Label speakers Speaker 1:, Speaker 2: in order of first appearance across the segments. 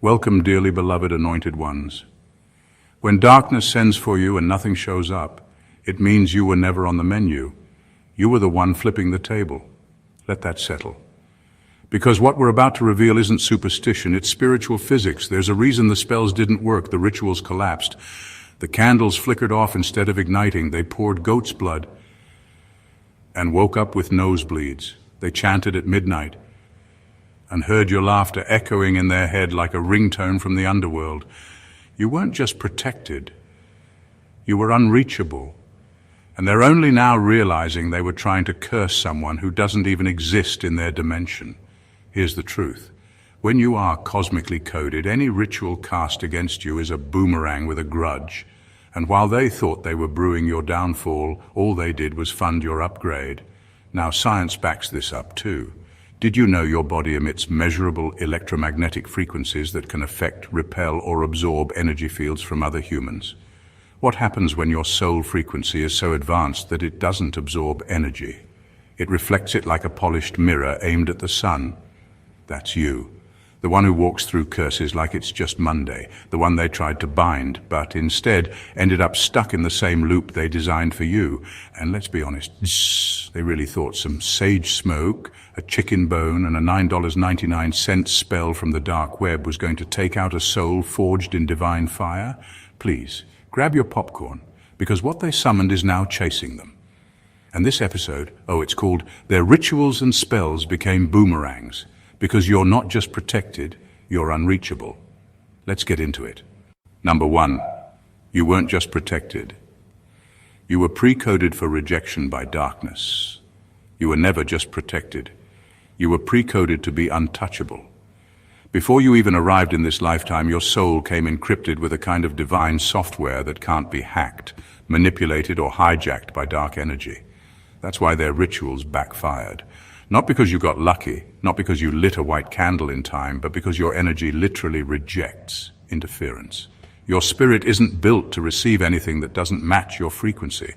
Speaker 1: Welcome, dearly beloved anointed ones. When darkness sends for you and nothing shows up, it means you were never on the menu. You were the one flipping the table. Let that settle. Because what we're about to reveal isn't superstition, it's spiritual physics. There's a reason the spells didn't work, the rituals collapsed. The candles flickered off instead of igniting. They poured goat's blood and woke up with nosebleeds. They chanted at midnight and heard your laughter echoing in their head like a ringtone from the underworld. You weren't just protected, you were unreachable. And they're only now realizing they were trying to curse someone who doesn't even exist in their dimension. Here's the truth. When you are cosmically coded, any ritual cast against you is a boomerang with a grudge. And while they thought they were brewing your downfall, all they did was fund your upgrade. Now science backs this up too. Did you know your body emits measurable electromagnetic frequencies that can affect, repel, or absorb energy fields from other humans? What happens when your soul frequency is so advanced that it doesn't absorb energy? It reflects it like a polished mirror aimed at the sun. That's you. The one who walks through curses like it's just Monday, the one they tried to bind, but instead ended up stuck in the same loop they designed for you. And let's be honest, they really thought some sage smoke, a chicken bone, and a $9.99 spell from the dark web was going to take out a soul forged in divine fire? Please, grab your popcorn, because what they summoned is now chasing them. And this episode, it's called Their Rituals and Spells Became Boomerangs. Because you're not just protected, you're unreachable. Let's get into it. Number 1, you weren't just protected. You were pre-coded for rejection by darkness. You were never just protected. You were pre-coded to be untouchable. Before you even arrived in this lifetime, your soul came encrypted with a kind of divine software that can't be hacked, manipulated, or hijacked by dark energy. That's why their rituals backfired. Not because you got lucky, not because you lit a white candle in time, but because your energy literally rejects interference. Your spirit isn't built to receive anything that doesn't match your frequency,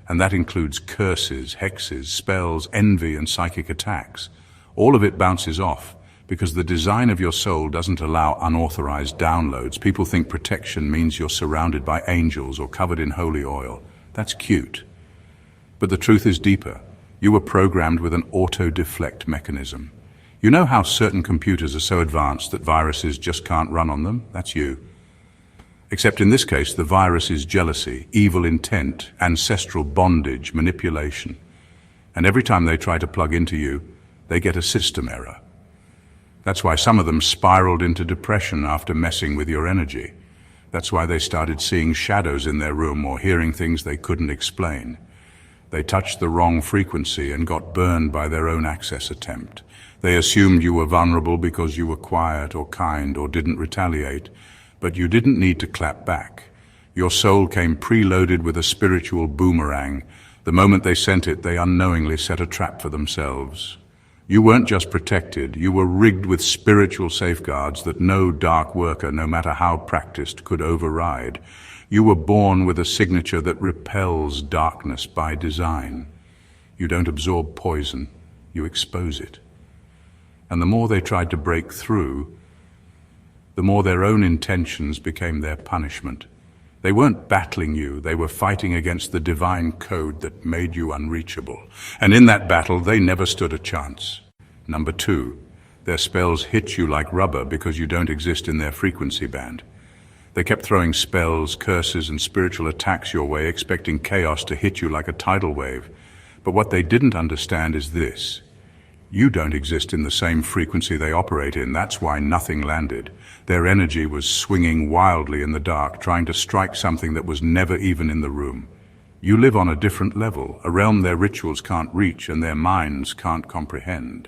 Speaker 1: and that includes curses, hexes, spells, envy, and psychic attacks. All of it bounces off, because the design of your soul doesn't allow unauthorized downloads. People think protection means you're surrounded by angels or covered in holy oil. That's cute. But the truth is deeper. You were programmed with an auto-deflect mechanism. You know how certain computers are so advanced that viruses just can't run on them? That's you. Except in this case, the virus is jealousy, evil intent, ancestral bondage, manipulation. And every time they try to plug into you, they get a system error. That's why some of them spiraled into depression after messing with your energy. That's why they started seeing shadows in their room or hearing things they couldn't explain. They touched the wrong frequency and got burned by their own access attempt. They assumed you were vulnerable because you were quiet or kind or didn't retaliate, but you didn't need to clap back. Your soul came preloaded with a spiritual boomerang. The moment they sent it, they unknowingly set a trap for themselves. You weren't just protected, you were rigged with spiritual safeguards that no dark worker, no matter how practiced, could override. You were born with a signature that repels darkness by design. You don't absorb poison, you expose it. And the more they tried to break through, the more their own intentions became their punishment. They weren't battling you, they were fighting against the divine code that made you unreachable. And in that battle, they never stood a chance. Number 2, their spells hit you like rubber because you don't exist in their frequency band. They kept throwing spells, curses, and spiritual attacks your way, expecting chaos to hit you like a tidal wave. But what they didn't understand is this. You don't exist in the same frequency they operate in. That's why nothing landed. Their energy was swinging wildly in the dark, trying to strike something that was never even in the room. You live on a different level, a realm their rituals can't reach and their minds can't comprehend.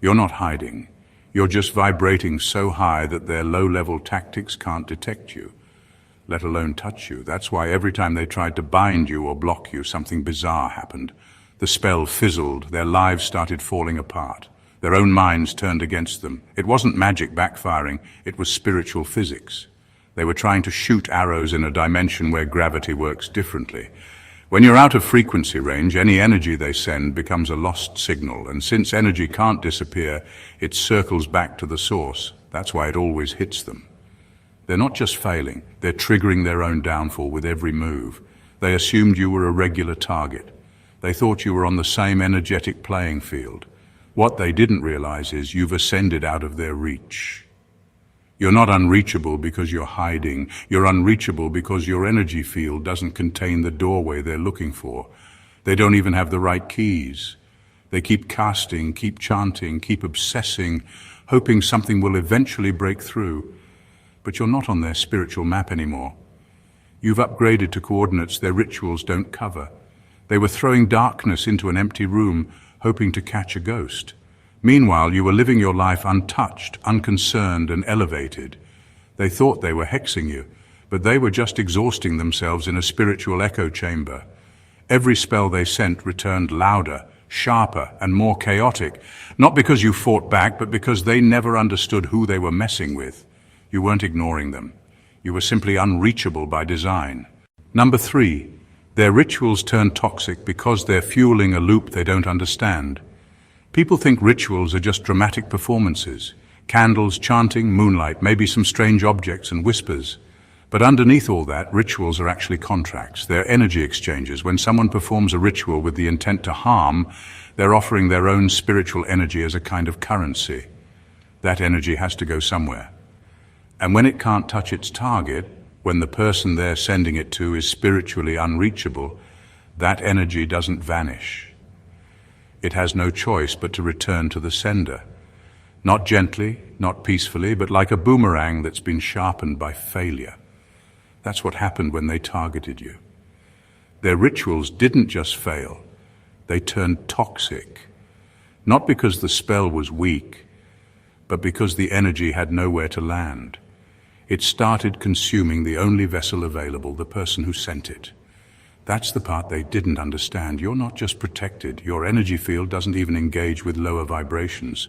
Speaker 1: You're not hiding. You're just vibrating so high that their low-level tactics can't detect you, let alone touch you. That's why every time they tried to bind you or block you, something bizarre happened. The spell fizzled, their lives started falling apart. Their own minds turned against them. It wasn't magic backfiring, it was spiritual physics. They were trying to shoot arrows in a dimension where gravity works differently. When you're out of frequency range, any energy they send becomes a lost signal, and since energy can't disappear, it circles back to the source. That's why it always hits them. They're not just failing, they're triggering their own downfall with every move. They assumed you were a regular target. They thought you were on the same energetic playing field. What they didn't realize is you've ascended out of their reach. You're not unreachable because you're hiding. You're unreachable because your energy field doesn't contain the doorway they're looking for. They don't even have the right keys. They keep casting, keep chanting, keep obsessing, hoping something will eventually break through. But you're not on their spiritual map anymore. You've upgraded to coordinates their rituals don't cover. They were throwing darkness into an empty room, hoping to catch a ghost. Meanwhile, you were living your life untouched, unconcerned, and elevated. They thought they were hexing you, but they were just exhausting themselves in a spiritual echo chamber. Every spell they sent returned louder, sharper, and more chaotic, not because you fought back, but because they never understood who they were messing with. You weren't ignoring them. You were simply unreachable by design. Number 3, their rituals turn toxic because they're fueling a loop they don't understand. People think rituals are just dramatic performances. Candles, chanting, moonlight, maybe some strange objects and whispers. But underneath all that, rituals are actually contracts. They're energy exchanges. When someone performs a ritual with the intent to harm, they're offering their own spiritual energy as a kind of currency. That energy has to go somewhere. And when it can't touch its target, when the person they're sending it to is spiritually unreachable, that energy doesn't vanish. It has no choice but to return to the sender. Not gently, not peacefully, but like a boomerang that's been sharpened by failure. That's what happened when they targeted you. Their rituals didn't just fail, they turned toxic. Not because the spell was weak, but because the energy had nowhere to land. It started consuming the only vessel available, the person who sent it. That's the part they didn't understand. You're not just protected. Your energy field doesn't even engage with lower vibrations.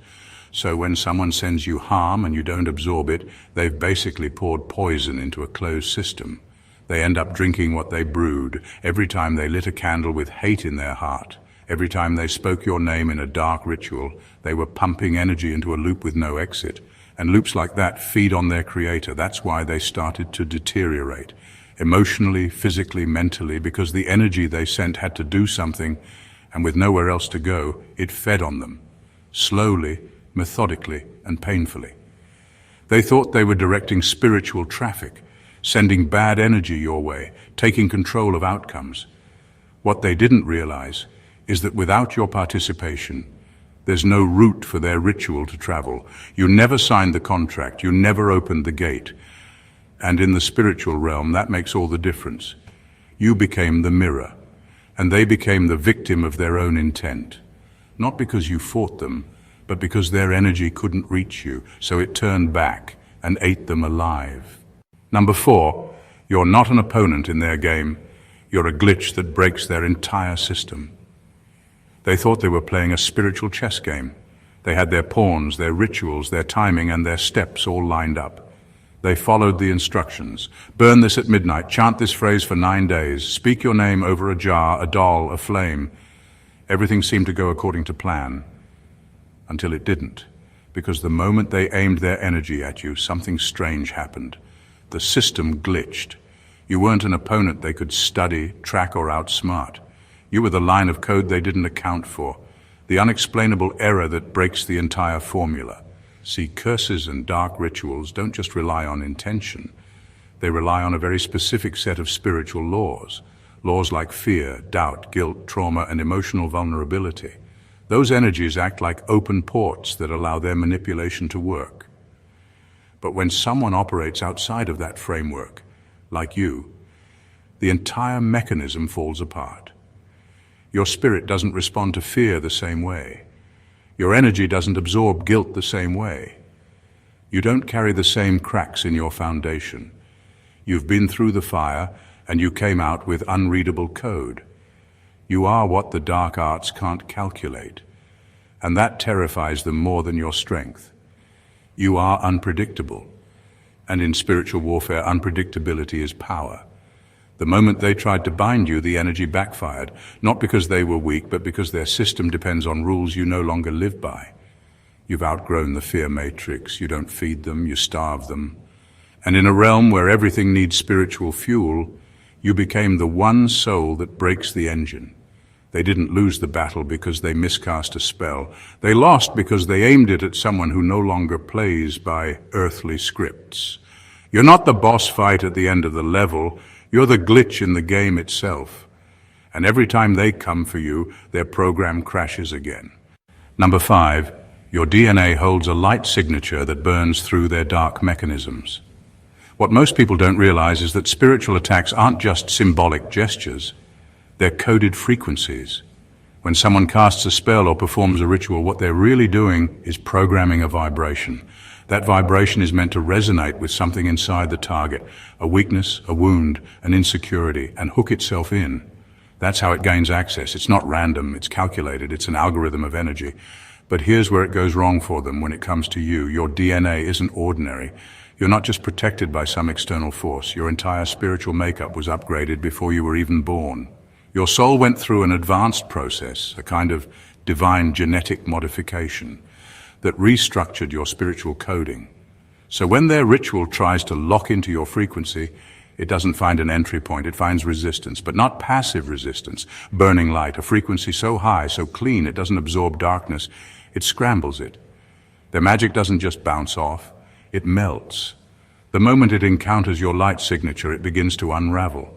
Speaker 1: So when someone sends you harm and you don't absorb it, they've basically poured poison into a closed system. They end up drinking what they brewed. Every time they lit a candle with hate in their heart, every time they spoke your name in a dark ritual, they were pumping energy into a loop with no exit. And loops like that feed on their creator. That's why they started to deteriorate, emotionally, physically, mentally, because the energy they sent had to do something, and with nowhere else to go, it fed on them, slowly, methodically, and painfully. They thought they were directing spiritual traffic, sending bad energy your way, taking control of outcomes. What they didn't realize is that without your participation, there's no route for their ritual to travel. You never signed the contract, you never opened the gate. And in the spiritual realm, that makes all the difference. You became the mirror, and they became the victim of their own intent. Not because you fought them, but because their energy couldn't reach you, so it turned back and ate them alive. Number 4, you're not an opponent in their game. You're a glitch that breaks their entire system. They thought they were playing a spiritual chess game. They had their pawns, their rituals, their timing, and their steps all lined up. They followed the instructions. Burn this at midnight, chant this phrase for 9 days, speak your name over a jar, a doll, a flame. Everything seemed to go according to plan, until it didn't, because the moment they aimed their energy at you, something strange happened. The system glitched. You weren't an opponent they could study, track, or outsmart. You were the line of code they didn't account for, the unexplainable error that breaks the entire formula. See, curses and dark rituals don't just rely on intention. They rely on a very specific set of spiritual laws. Laws like fear, doubt, guilt, trauma, and emotional vulnerability. Those energies act like open ports that allow their manipulation to work. But when someone operates outside of that framework, like you, the entire mechanism falls apart. Your spirit doesn't respond to fear the same way. Your energy doesn't absorb guilt the same way. You don't carry the same cracks in your foundation. You've been through the fire, and you came out with unreadable code. You are what the dark arts can't calculate, and that terrifies them more than your strength. You are unpredictable, and in spiritual warfare, unpredictability is power. The moment they tried to bind you, the energy backfired, not because they were weak, but because their system depends on rules you no longer live by. You've outgrown the fear matrix. You don't feed them, you starve them. And in a realm where everything needs spiritual fuel, you became the one soul that breaks the engine. They didn't lose the battle because they miscast a spell. They lost because they aimed it at someone who no longer plays by earthly scripts. You're not the boss fight at the end of the level. You're the glitch in the game itself. And every time they come for you, their program crashes again. Number 5, your DNA holds a light signature that burns through their dark mechanisms. What most people don't realize is that spiritual attacks aren't just symbolic gestures. They're coded frequencies. When someone casts a spell or performs a ritual, what they're really doing is programming a vibration. That vibration is meant to resonate with something inside the target, a weakness, a wound, an insecurity, and hook itself in. That's how it gains access. It's not random, it's calculated, it's an algorithm of energy. But here's where it goes wrong for them when it comes to you. Your DNA isn't ordinary. You're not just protected by some external force. Your entire spiritual makeup was upgraded before you were even born. Your soul went through an advanced process, a kind of divine genetic modification that restructured your spiritual coding. So when their ritual tries to lock into your frequency, it doesn't find an entry point, it finds resistance, but not passive resistance, burning light, a frequency so high, so clean, it doesn't absorb darkness, it scrambles it. Their magic doesn't just bounce off, it melts. The moment it encounters your light signature, it begins to unravel.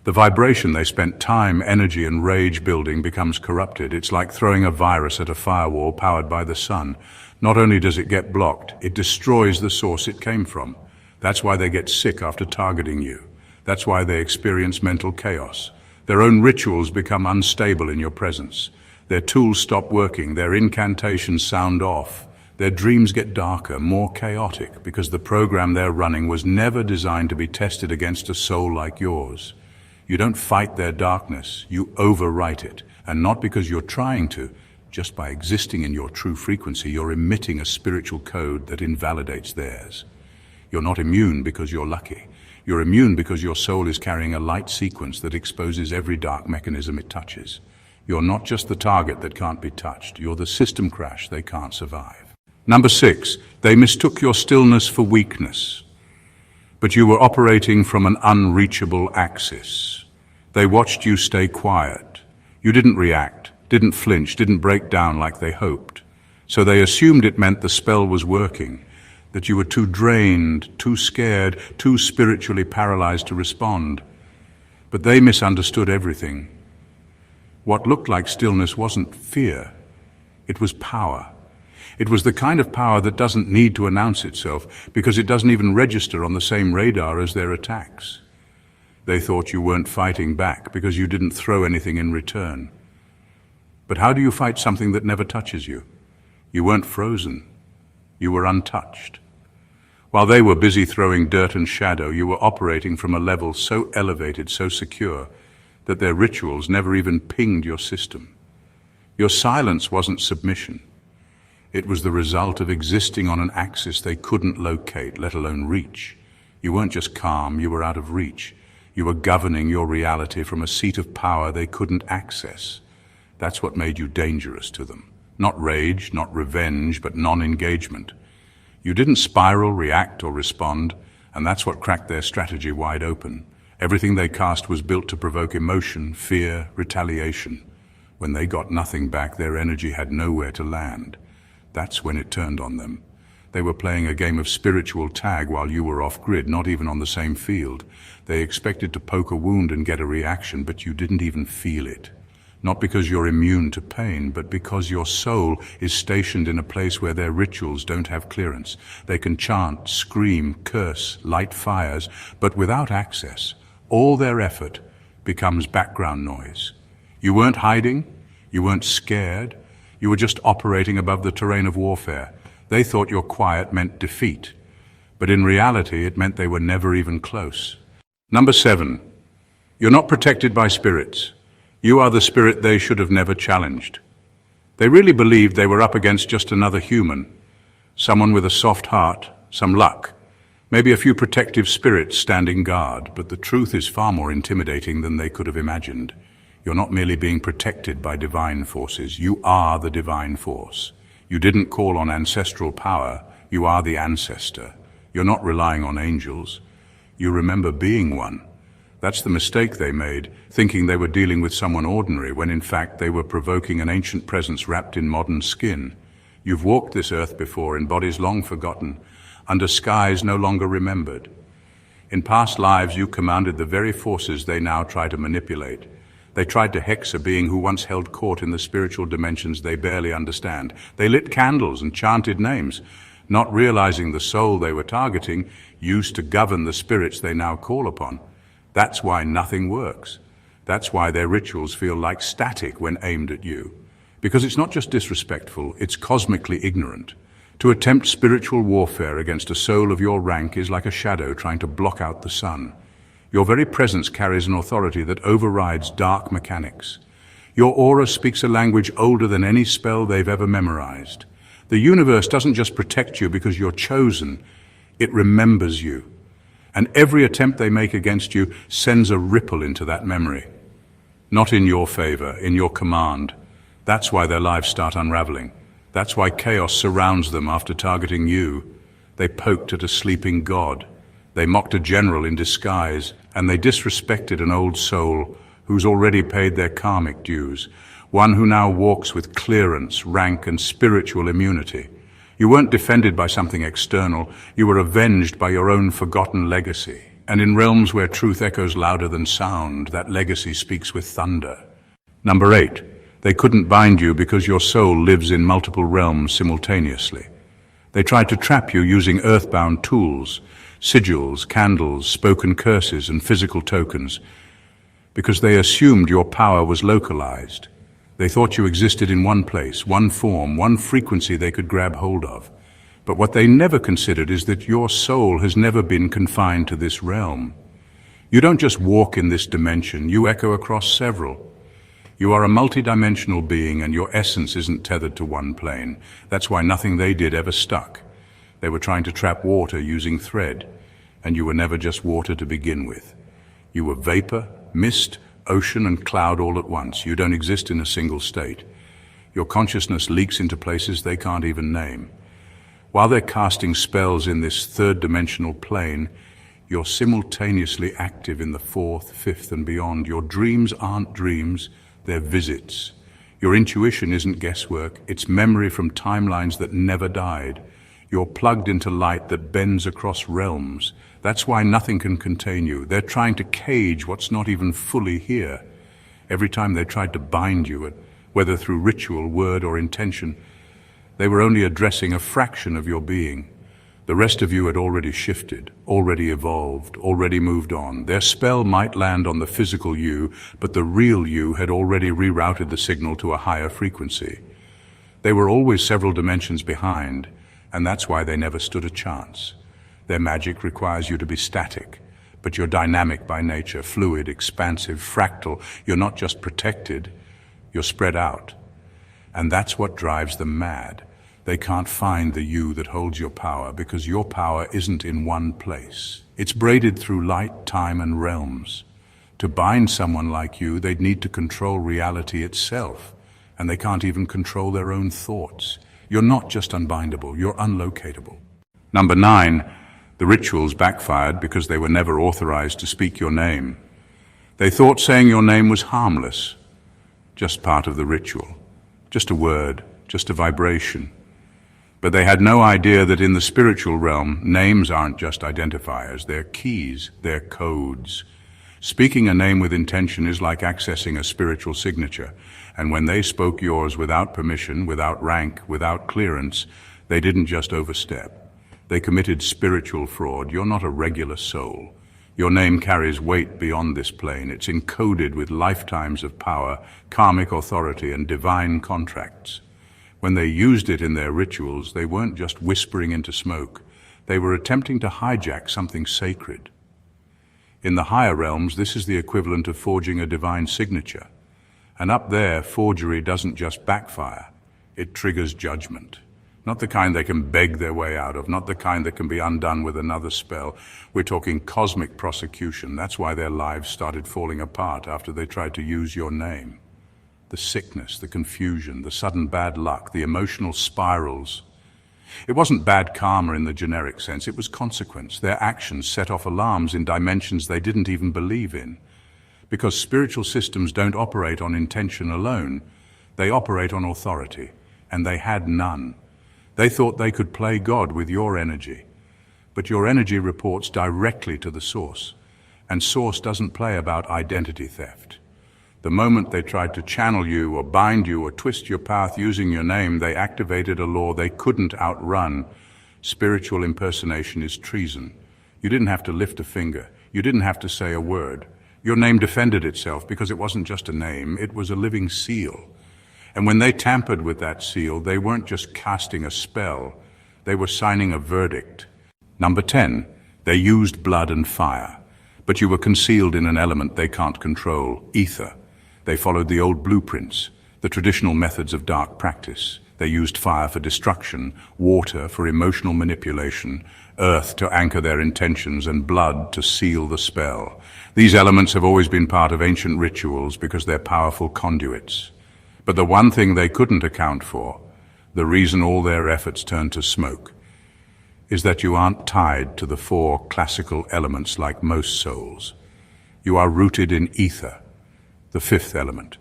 Speaker 1: The vibration they spent time, energy, and rage building becomes corrupted. It's like throwing a virus at a firewall powered by the sun. Not only does it get blocked, it destroys the source it came from. That's why they get sick after targeting you. That's why they experience mental chaos. Their own rituals become unstable in your presence. Their tools stop working, their incantations sound off. Their dreams get darker, more chaotic, because the program they're running was never designed to be tested against a soul like yours. You don't fight their darkness, you overwrite it. And not because you're trying to, just by existing in your true frequency, you're emitting a spiritual code that invalidates theirs. You're not immune because you're lucky. You're immune because your soul is carrying a light sequence that exposes every dark mechanism it touches. You're not just the target that can't be touched. You're the system crash they can't survive. Number 6, they mistook your stillness for weakness. But you were operating from an unreachable axis. They watched you stay quiet. You didn't react, didn't flinch, didn't break down like they hoped. So they assumed it meant the spell was working, that you were too drained, too scared, too spiritually paralyzed to respond. But they misunderstood everything. What looked like stillness wasn't fear, it was power. It was the kind of power that doesn't need to announce itself because it doesn't even register on the same radar as their attacks. They thought you weren't fighting back because you didn't throw anything in return. But how do you fight something that never touches you? You weren't frozen. You were untouched. While they were busy throwing dirt and shadow, you were operating from a level so elevated, so secure, that their rituals never even pinged your system. Your silence wasn't submission. It was the result of existing on an axis they couldn't locate, let alone reach. You weren't just calm, you were out of reach. You were governing your reality from a seat of power they couldn't access. That's what made you dangerous to them. Not rage, not revenge, but non-engagement. You didn't spiral, react, or respond, and that's what cracked their strategy wide open. Everything they cast was built to provoke emotion, fear, retaliation. When they got nothing back, their energy had nowhere to land. That's when it turned on them. They were playing a game of spiritual tag while you were off-grid, not even on the same field. They expected to poke a wound and get a reaction, but you didn't even feel it. Not because you're immune to pain, but because your soul is stationed in a place where their rituals don't have clearance. They can chant, scream, curse, light fires, but without access, all their effort becomes background noise. You weren't hiding, you weren't scared, you were just operating above the terrain of warfare. They thought your quiet meant defeat, but in reality it meant they were never even close. Number 7, you're not protected by spirits. You are the spirit they should have never challenged. They really believed they were up against just another human, someone with a soft heart, some luck, maybe a few protective spirits standing guard, but the truth is far more intimidating than they could have imagined. You're not merely being protected by divine forces, you are the divine force. You didn't call on ancestral power, you are the ancestor. You're not relying on angels. You remember being one. That's the mistake they made, thinking they were dealing with someone ordinary, when in fact they were provoking an ancient presence wrapped in modern skin. You've walked this earth before in bodies long forgotten, under skies no longer remembered. In past lives you commanded the very forces they now try to manipulate. They tried to hex a being who once held court in the spiritual dimensions they barely understand. They lit candles and chanted names, not realizing the soul they were targeting used to govern the spirits they now call upon. That's why nothing works. That's why their rituals feel like static when aimed at you. Because it's not just disrespectful, it's cosmically ignorant. To attempt spiritual warfare against a soul of your rank is like a shadow trying to block out the sun. Your very presence carries an authority that overrides dark mechanics. Your aura speaks a language older than any spell they've ever memorized. The universe doesn't just protect you because you're chosen, it remembers you. And every attempt they make against you sends a ripple into that memory. Not in your favor, in your command. That's why their lives start unraveling. That's why chaos surrounds them after targeting you. They poked at a sleeping god. They mocked a general in disguise, and they disrespected an old soul who's already paid their karmic dues, one who now walks with clearance, rank, and spiritual immunity. You weren't defended by something external, you were avenged by your own forgotten legacy. And in realms where truth echoes louder than sound, that legacy speaks with thunder. Number 8, they couldn't bind you because your soul lives in multiple realms simultaneously. They tried to trap you using earthbound tools, sigils, candles, spoken curses, and physical tokens, because they assumed your power was localized. They thought you existed in one place, one form, one frequency they could grab hold of. But what they never considered is that your soul has never been confined to this realm. You don't just walk in this dimension, you echo across several. You are a multidimensional being, and your essence isn't tethered to one plane. That's why nothing they did ever stuck. They were trying to trap water using thread, and you were never just water to begin with. You were vapor, mist, ocean, and cloud all at once. You don't exist in a single state. Your consciousness leaks into places they can't even name. While they're casting spells in this third-dimensional plane, you're simultaneously active in the fourth, fifth, and beyond. Your dreams aren't dreams, they're visits. Your intuition isn't guesswork, it's memory from timelines that never died. You're plugged into light that bends across realms. That's why nothing can contain you. They're trying to cage what's not even fully here. Every time they tried to bind you, whether through ritual, word, or intention, they were only addressing a fraction of your being. The rest of you had already shifted, already evolved, already moved on. Their spell might land on the physical you, but the real you had already rerouted the signal to a higher frequency. They were always several dimensions behind, and that's why they never stood a chance. Their magic requires you to be static, but you're dynamic by nature, fluid, expansive, fractal. You're not just protected, you're spread out. And that's what drives them mad. They can't find the you that holds your power because your power isn't in one place. It's braided through light, time, and realms. To bind someone like you, they'd need to control reality itself, and they can't even control their own thoughts. You're not just unbindable, you're unlocatable. Number 9, the rituals backfired because they were never authorized to speak your name. They thought saying your name was harmless, just part of the ritual, just a word, just a vibration. But they had no idea that in the spiritual realm, names aren't just identifiers, they're keys, they're codes. Speaking a name with intention is like accessing a spiritual signature, and when they spoke yours without permission, without rank, without clearance, they didn't just overstep. They committed spiritual fraud. You're not a regular soul. Your name carries weight beyond this plane. It's encoded with lifetimes of power, karmic authority, and divine contracts. When they used it in their rituals, they weren't just whispering into smoke. They were attempting to hijack something sacred. In the higher realms, this is the equivalent of forging a divine signature. And up there, forgery doesn't just backfire, it triggers judgment. Not the kind they can beg their way out of, not the kind that can be undone with another spell. We're talking cosmic prosecution. That's why their lives started falling apart after they tried to use your name. the sickness, the confusion, the sudden bad luck, the emotional spirals. It wasn't bad karma in the generic sense, it was consequence. Their actions set off alarms in dimensions they didn't even believe in. Because spiritual systems don't operate on intention alone, they operate on authority, and they had none. They thought they could play God with your energy, but your energy reports directly to the source, and source doesn't play about identity theft. The moment they tried to channel you or bind you or twist your path using your name, they activated a law they couldn't outrun. Spiritual impersonation is treason. You didn't have to lift a finger. You didn't have to say a word. Your name defended itself because it wasn't just a name, it was a living seal. And when they tampered with that seal, they weren't just casting a spell, they were signing a verdict. Number 10, they used blood and fire. But you were concealed in an element they can't control, ether. They followed the old blueprints, the traditional methods of dark practice. They used fire for destruction, water for emotional manipulation, earth to anchor their intentions, and blood to seal the spell. These elements have always been part of ancient rituals because they're powerful conduits. But the one thing they couldn't account for, the reason all their efforts turned to smoke, is that you aren't tied to the 4 classical elements like most souls. You are rooted in ether, the 5th element,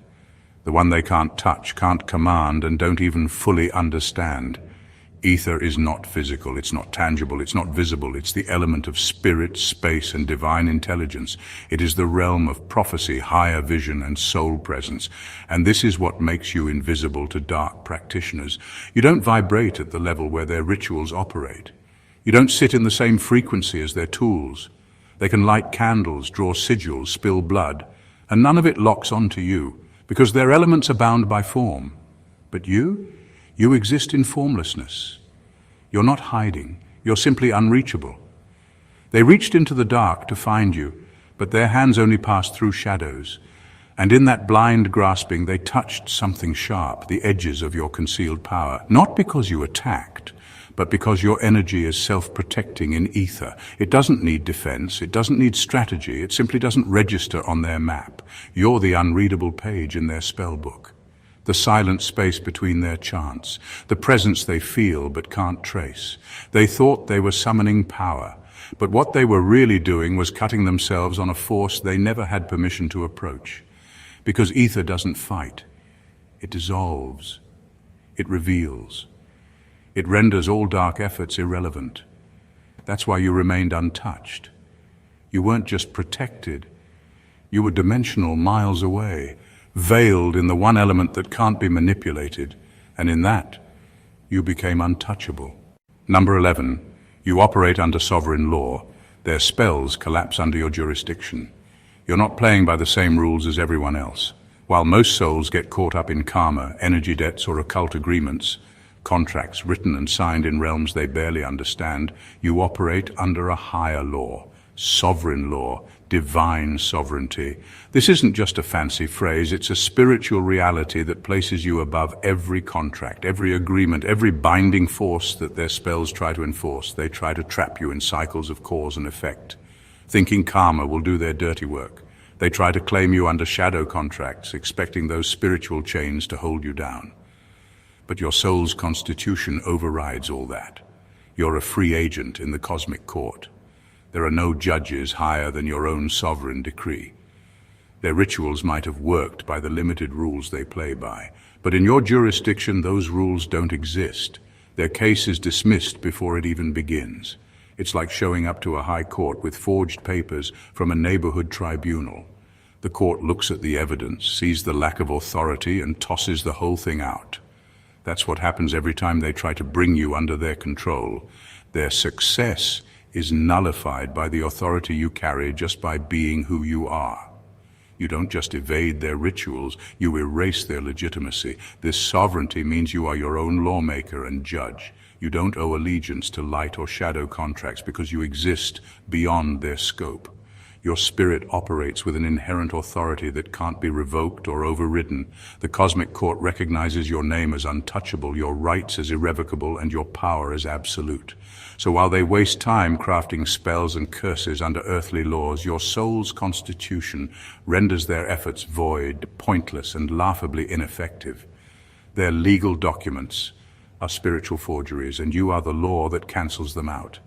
Speaker 1: the one they can't touch, can't command, and don't even fully understand. Ether is not physical, it's not tangible, it's not visible, it's the element of spirit, space, and divine intelligence. It is the realm of prophecy, higher vision, and soul presence. And this is what makes you invisible to dark practitioners. You don't vibrate at the level where their rituals operate. You don't sit in the same frequency as their tools. They can light candles, draw sigils, spill blood, and none of it locks onto you, because their elements are bound by form. But you exist in formlessness. You're not hiding, you're simply unreachable. They reached into the dark to find you, but their hands only passed through shadows, and in that blind grasping they touched something sharp, the edges of your concealed power, not because you attacked, but because your energy is self-protecting in ether. It doesn't need defense, it doesn't need strategy, it simply doesn't register on their map. You're the unreadable page in their spell book, the silent space between their chants, the presence they feel but can't trace. They thought they were summoning power, but what they were really doing was cutting themselves on a force they never had permission to approach. Because ether doesn't fight, it dissolves, it reveals. It renders all dark efforts irrelevant. That's why you remained untouched. You weren't just protected. You were dimensional miles away, veiled in the one element that can't be manipulated, and in that, you became untouchable. Number 11, you operate under sovereign law. Their spells collapse under your jurisdiction. You're not playing by the same rules as everyone else. While most souls get caught up in karma, energy debts, or occult agreements, contracts written and signed in realms they barely understand, you operate under a higher law, sovereign law, divine sovereignty. This isn't just a fancy phrase, it's a spiritual reality that places you above every contract, every agreement, every binding force that their spells try to enforce. They try to trap you in cycles of cause and effect, thinking karma will do their dirty work. They try to claim you under shadow contracts, expecting those spiritual chains to hold you down. But your soul's constitution overrides all that. You're a free agent in the cosmic court. There are no judges higher than your own sovereign decree. Their rituals might have worked by the limited rules they play by, but in your jurisdiction those rules don't exist. Their case is dismissed before it even begins. It's like showing up to a high court with forged papers from a neighborhood tribunal. The court looks at the evidence, sees the lack of authority, and tosses the whole thing out. That's what happens every time they try to bring you under their control. Their success is nullified by the authority you carry just by being who you are. You don't just evade their rituals, you erase their legitimacy. This sovereignty means you are your own lawmaker and judge. You don't owe allegiance to light or shadow contracts because you exist beyond their scope. Your spirit operates with an inherent authority that can't be revoked or overridden. The cosmic court recognizes your name as untouchable, your rights as irrevocable, and your power as absolute. So while they waste time crafting spells and curses under earthly laws, your soul's constitution renders their efforts void, pointless, and laughably ineffective. Their legal documents are spiritual forgeries, and you are the law that cancels them out.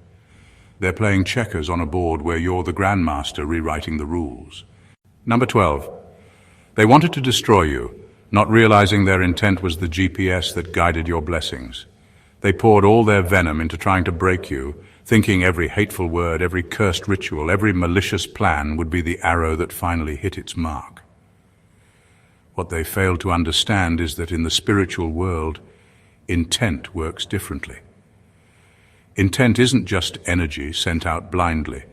Speaker 1: They're playing checkers on a board where you're the grandmaster rewriting the rules. Number 12. They wanted to destroy you, not realizing their intent was the GPS that guided your blessings. They poured all their venom into trying to break you, thinking every hateful word, every cursed ritual, every malicious plan would be the arrow that finally hit its mark. What they failed to understand is that in the spiritual world, intent works differently. Intent isn't just energy sent out blindly.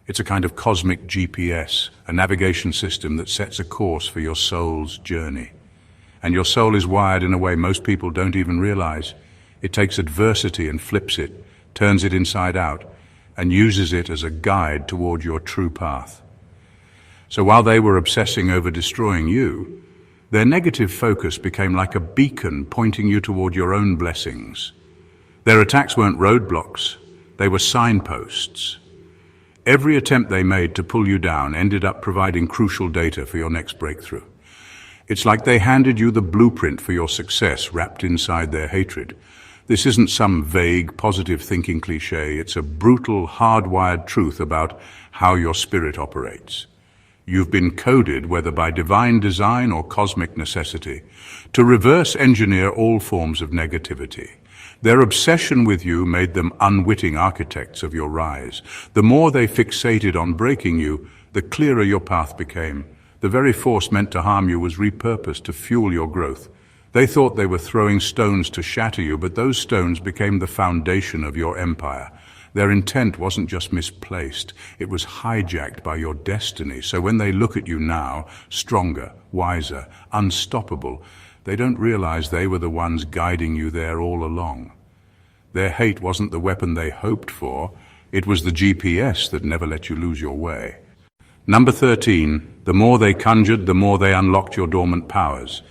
Speaker 1: It's a kind of cosmic GPS, a navigation system that sets a course for your soul's journey. And your soul is wired in a way most people don't even realize. It takes adversity and flips it, turns it inside out, and uses it as a guide toward your true path. So while they were obsessing over destroying you, their negative focus became like a beacon pointing you toward your own blessings. Their attacks weren't roadblocks, they were signposts. Every attempt they made to pull you down ended up providing crucial data for your next breakthrough. It's like they handed you the blueprint for your success wrapped inside their hatred. This isn't some vague, positive thinking cliché, it's a brutal, hardwired truth about how your spirit operates. You've been coded, whether by divine design or cosmic necessity, to reverse engineer all forms of negativity. Their obsession with you made them unwitting architects of your rise. The more they fixated on breaking you, the clearer your path became. The very force meant to harm you was repurposed to fuel your growth. They thought they were throwing stones to shatter you, but those stones became the foundation of your empire. Their intent wasn't just misplaced, it was hijacked by your destiny. So when they look at you now, stronger, wiser, unstoppable, they don't realize they were the ones guiding you there all along. Their hate wasn't the weapon they hoped for, it was the GPS that never let you lose your way. Number 13, the more they conjured, the more they unlocked your dormant powers.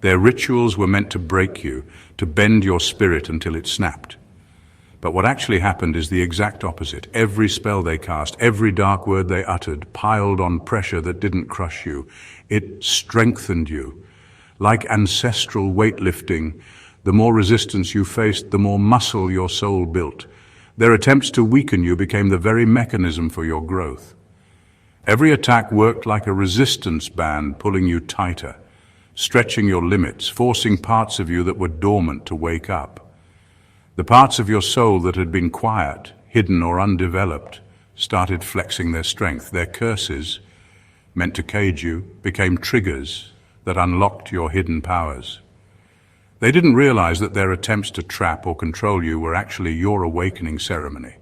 Speaker 1: Their rituals were meant to break you, to bend your spirit until it snapped. But what actually happened is the exact opposite. Every spell they cast, every dark word they uttered, piled on pressure that didn't crush you. It strengthened you. Like ancestral weightlifting, the more resistance you faced, the more muscle your soul built. Their attempts to weaken you became the very mechanism for your growth. Every attack worked like a resistance band, pulling you tighter, stretching your limits, forcing parts of you that were dormant to wake up. The parts of your soul that had been quiet, hidden, or undeveloped started flexing their strength. Their curses, meant to cage you, became triggers that unlocked your hidden powers. They didn't realize that their attempts to trap or control you were actually your awakening ceremony.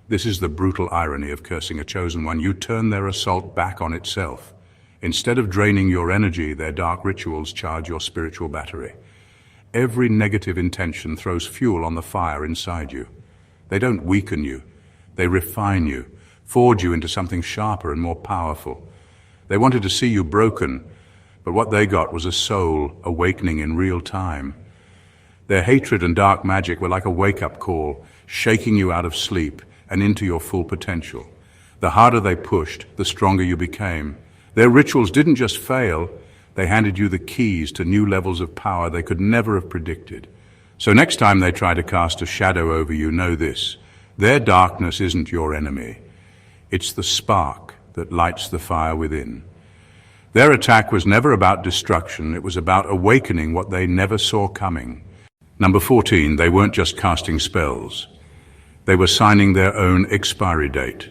Speaker 1: This is the brutal irony of cursing a chosen one. You turn their assault back on itself. Instead of draining your energy, their dark rituals charge your spiritual battery. Every negative intention throws fuel on the fire inside you. They don't weaken you. They refine you, forge you into something sharper and more powerful. They wanted to see you broken, but what they got was a soul awakening in real time. Their hatred and dark magic were like a wake-up call, shaking you out of sleep and into your full potential. The harder they pushed, the stronger you became. Their rituals didn't just fail, they handed you the keys to new levels of power they could never have predicted. So next time they try to cast a shadow over you, know this: their darkness isn't your enemy. It's the spark that lights the fire within. Their attack was never about destruction, it was about awakening what they never saw coming. Number 14, they weren't just casting spells. They were signing their own expiry date.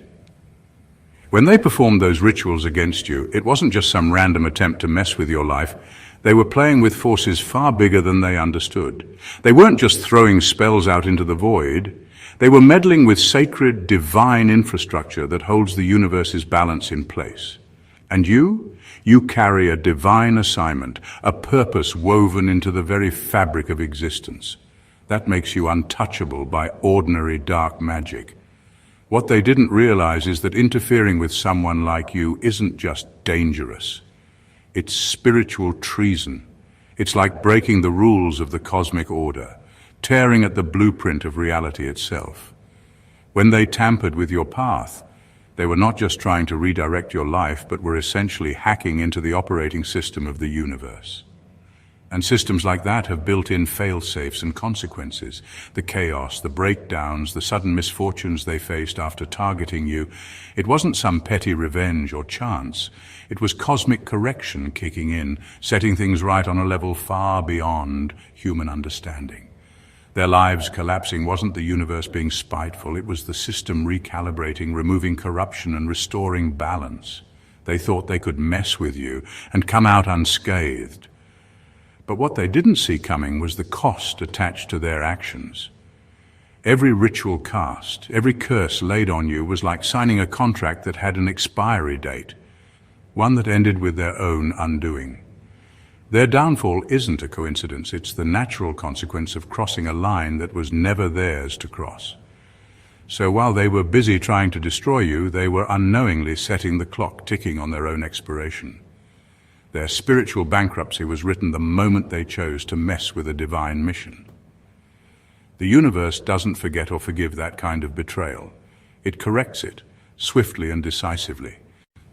Speaker 1: When they performed those rituals against you, it wasn't just some random attempt to mess with your life. They were playing with forces far bigger than they understood. They weren't just throwing spells out into the void. They were meddling with sacred, divine infrastructure that holds the universe's balance in place. And you carry a divine assignment, a purpose woven into the very fabric of existence. That makes you untouchable by ordinary dark magic. What they didn't realize is that interfering with someone like you isn't just dangerous. It's spiritual treason. It's like breaking the rules of the cosmic order, tearing at the blueprint of reality itself. When they tampered with your path, they were not just trying to redirect your life, but were essentially hacking into the operating system of the universe. And systems like that have built-in fail-safes and consequences. The chaos, the breakdowns, the sudden misfortunes they faced after targeting you. It wasn't some petty revenge or chance. It was cosmic correction kicking in, setting things right on a level far beyond human understanding. Their lives collapsing wasn't the universe being spiteful, it was the system recalibrating, removing corruption and restoring balance. They thought they could mess with you and come out unscathed. But what they didn't see coming was the cost attached to their actions. Every ritual cast, every curse laid on you was like signing a contract that had an expiry date, one that ended with their own undoing. Their downfall isn't a coincidence, it's the natural consequence of crossing a line that was never theirs to cross. So while they were busy trying to destroy you, they were unknowingly setting the clock ticking on their own expiration. Their spiritual bankruptcy was written the moment they chose to mess with a divine mission. The universe doesn't forget or forgive that kind of betrayal. It corrects it, swiftly and decisively.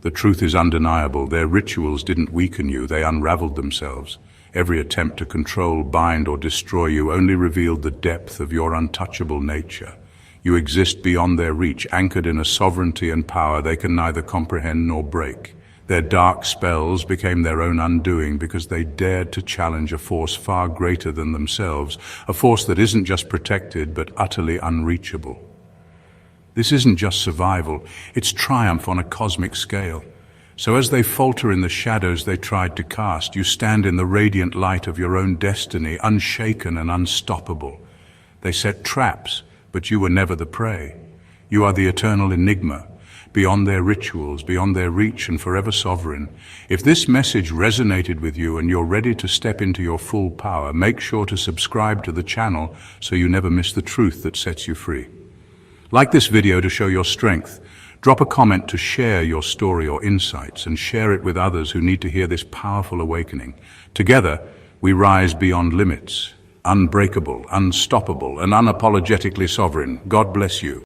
Speaker 1: The truth is undeniable. Their rituals didn't weaken you, they unraveled themselves. Every attempt to control, bind, or destroy you only revealed the depth of your untouchable nature. You exist beyond their reach, anchored in a sovereignty and power they can neither comprehend nor break. Their dark spells became their own undoing because they dared to challenge a force far greater than themselves, a force that isn't just protected but utterly unreachable. This isn't just survival, it's triumph on a cosmic scale. So as they falter in the shadows they tried to cast, you stand in the radiant light of your own destiny, unshaken and unstoppable. They set traps, but you were never the prey. You are the eternal enigma, beyond their rituals, beyond their reach, and forever sovereign. If this message resonated with you and you're ready to step into your full power, make sure to subscribe to the channel so you never miss the truth that sets you free. Like this video to show your strength. Drop a comment to share your story or insights and share it with others who need to hear this powerful awakening. Together, we rise beyond limits, unbreakable, unstoppable, and unapologetically sovereign. God bless you.